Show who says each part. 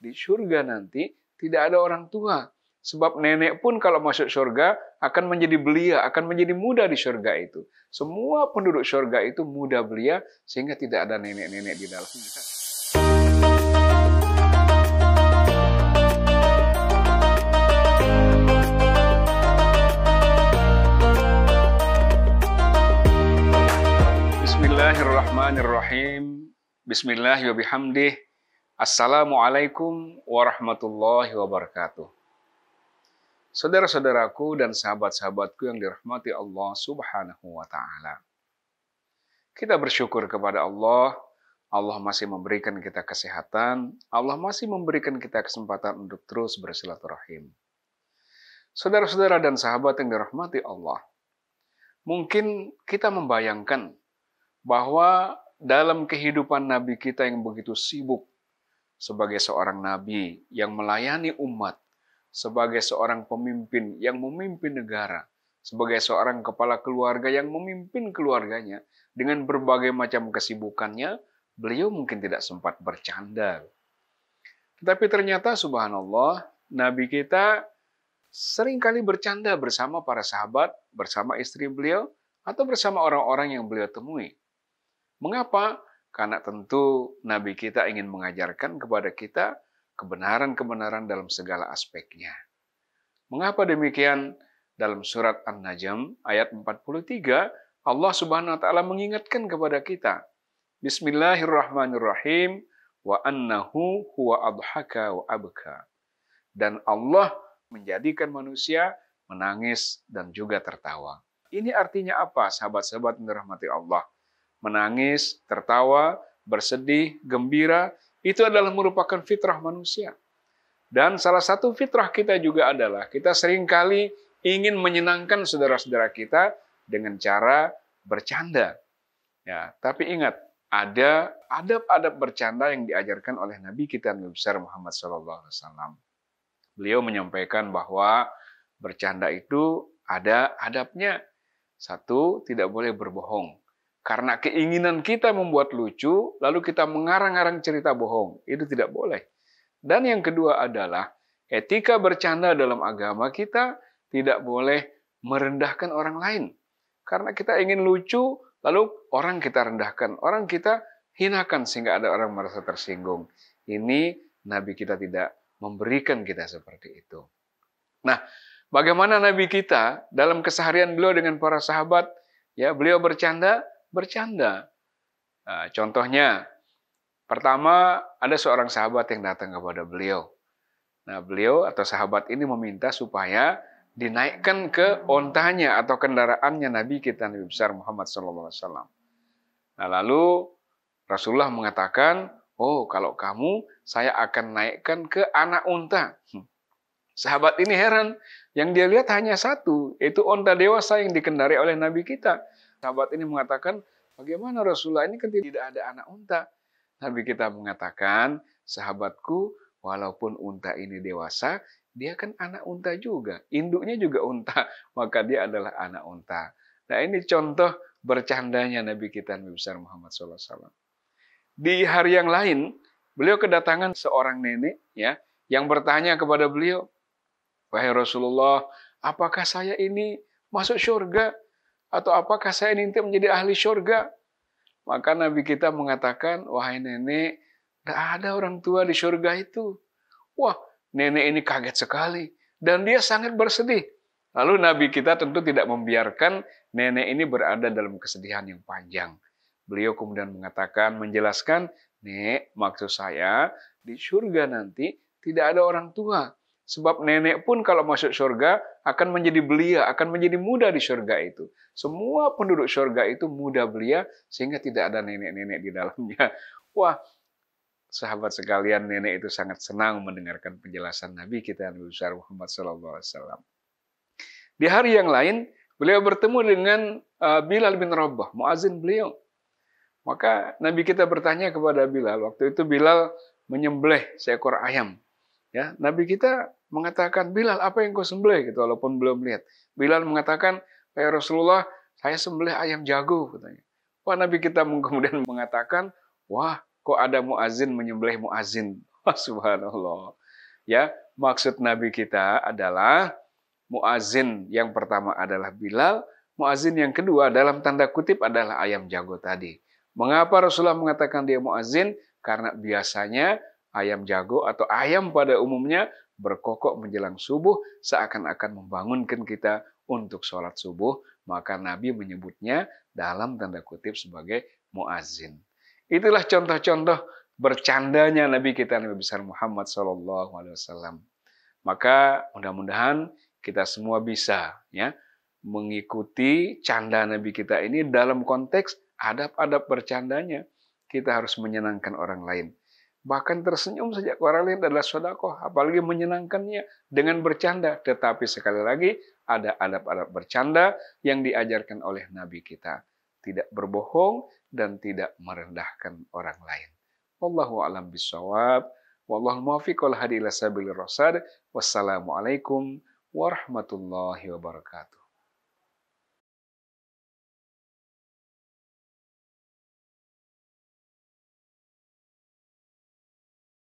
Speaker 1: di surga nanti tidak ada orang tua. Sebab nenek pun kalau masuk surga akan menjadi belia, akan menjadi muda di surga itu. Semua penduduk surga itu muda belia sehingga tidak ada nenek-nenek di dalamnya. Bismillahirrahmanirrahim. Bismillahirrahmanirrahim. Assalamualaikum warahmatullahi wabarakatuh. Saudara-saudaraku dan sahabat-sahabatku yang dirahmati Allah Subhanahu wa Ta'ala. Kita bersyukur kepada Allah. Allah masih memberikan kita kesehatan. Allah masih memberikan kita kesempatan untuk terus bersilaturahim. Saudara-saudara dan sahabat yang dirahmati Allah. Mungkin kita membayangkan bahwa dalam kehidupan Nabi kita yang begitu sibuk sebagai seorang Nabi yang melayani umat, sebagai seorang pemimpin yang memimpin negara, sebagai seorang kepala keluarga yang memimpin keluarganya, dengan berbagai macam kesibukannya, beliau mungkin tidak sempat bercanda. Tetapi ternyata subhanallah, Nabi kita seringkali bercanda bersama para sahabat, bersama istri beliau, atau bersama orang-orang yang beliau temui. Mengapa? Karena tentu Nabi kita ingin mengajarkan kepada kita kebenaran-kebenaran dalam segala aspeknya. Mengapa demikian? Dalam surat An-Najm ayat 43, Allah Subhanahu wa Ta'ala mengingatkan kepada kita. Bismillahirrahmanirrahim. Wa annahu huwa adhaka wa abka. Dan Allah menjadikan manusia menangis dan juga tertawa. Ini artinya apa, sahabat-sahabat yang dirahmati Allah? Menangis, tertawa, bersedih, gembira, itu adalah merupakan fitrah manusia. Dan salah satu fitrah kita juga adalah kita seringkali ingin menyenangkan saudara-saudara kita dengan cara bercanda. Ya, tapi ingat, ada adab-adab bercanda yang diajarkan oleh Nabi kita Nabi besar Muhammad SAW. Beliau menyampaikan bahwa bercanda itu ada adabnya. Satu, tidak boleh berbohong. Karena keinginan kita membuat lucu, lalu kita mengarang-arang cerita bohong. Itu tidak boleh. Dan yang kedua adalah, etika bercanda dalam agama kita tidak boleh merendahkan orang lain. Karena kita ingin lucu, lalu orang kita rendahkan. Orang kita hinakan sehingga ada orang merasa tersinggung. Ini Nabi kita tidak memberikan kita seperti itu. Nah, bagaimana Nabi kita dalam keseharian beliau dengan para sahabat? Ya, beliau bercanda. Nah, contohnya, pertama ada seorang sahabat yang datang kepada beliau. Nah, beliau atau sahabat ini meminta supaya dinaikkan ke ontanya atau kendaraannya Nabi kita Nabi besar Muhammad SAW. Nah, lalu Rasulullah mengatakan, oh kalau kamu saya akan naikkan ke anak unta. Sahabat ini heran, yang dia lihat hanya satu, yaitu onta dewasa yang dikendarai oleh Nabi kita. Sahabat ini mengatakan, bagaimana Rasulullah ini kan tidak ada anak unta. Nabi kita mengatakan, sahabatku, walaupun unta ini dewasa, dia kan anak unta juga. Induknya juga unta, maka dia adalah anak unta. Nah ini contoh bercandanya Nabi kita Nabi besar Muhammad SAW. Di hari yang lain, beliau kedatangan seorang nenek ya yang bertanya kepada beliau, wahai Rasulullah, apakah saya ini masuk surga? Atau apakah saya nanti menjadi ahli surga? Maka Nabi kita mengatakan, wahai nenek, tidak ada orang tua di surga itu. Wah, nenek ini kaget sekali. Dan dia sangat bersedih. Lalu Nabi kita tentu tidak membiarkan nenek ini berada dalam kesedihan yang panjang. Beliau kemudian mengatakan, menjelaskan, Nek, maksud saya, di surga nanti tidak ada orang tua. Sebab nenek pun kalau masuk surga akan menjadi belia, akan menjadi muda di surga itu. Semua penduduk surga itu muda belia sehingga tidak ada nenek-nenek di dalamnya. Wah, sahabat sekalian, nenek itu sangat senang mendengarkan penjelasan Nabi kita Nabi besar Muhammad SAW. Di hari yang lain, beliau bertemu dengan Bilal bin Rabah, muazin beliau. Maka Nabi kita bertanya kepada Bilal, waktu itu Bilal menyembelih seekor ayam. Ya, Nabi kita mengatakan, Bilal, apa yang kau sembelih? Gitu, walaupun belum lihat. Bilal mengatakan, ya Rasulullah, saya sembelih ayam jago. Katanya. Wah, Nabi kita kemudian mengatakan, wah, kok ada muazin menyembelih muazin? Subhanallah. Ya, maksud Nabi kita adalah muazin yang pertama adalah Bilal, muazin yang kedua dalam tanda kutip adalah ayam jago tadi. Mengapa Rasulullah mengatakan dia muazin? Karena biasanya ayam jago atau ayam pada umumnya berkokok menjelang subuh seakan-akan membangunkan kita untuk sholat subuh. Maka Nabi menyebutnya dalam tanda kutip sebagai muazin. Itulah contoh-contoh bercandanya Nabi kita Nabi besar Muhammad SAW. Maka mudah-mudahan kita semua bisa ya mengikuti canda Nabi kita ini dalam konteks adab-adab bercandanya. Kita harus menyenangkan orang lain. Bahkan tersenyum saja ke orang lain adalah sedekah, apalagi menyenangkannya dengan bercanda. Tetapi sekali lagi ada adab-adab bercanda yang diajarkan oleh Nabi kita. Tidak berbohong dan tidak merendahkan orang lain. Wallahu a'lam bishawab. Wallahu muwaffiq wal hadi ila sabilir rasyad. Wassalamualaikum warahmatullahi wabarakatuh.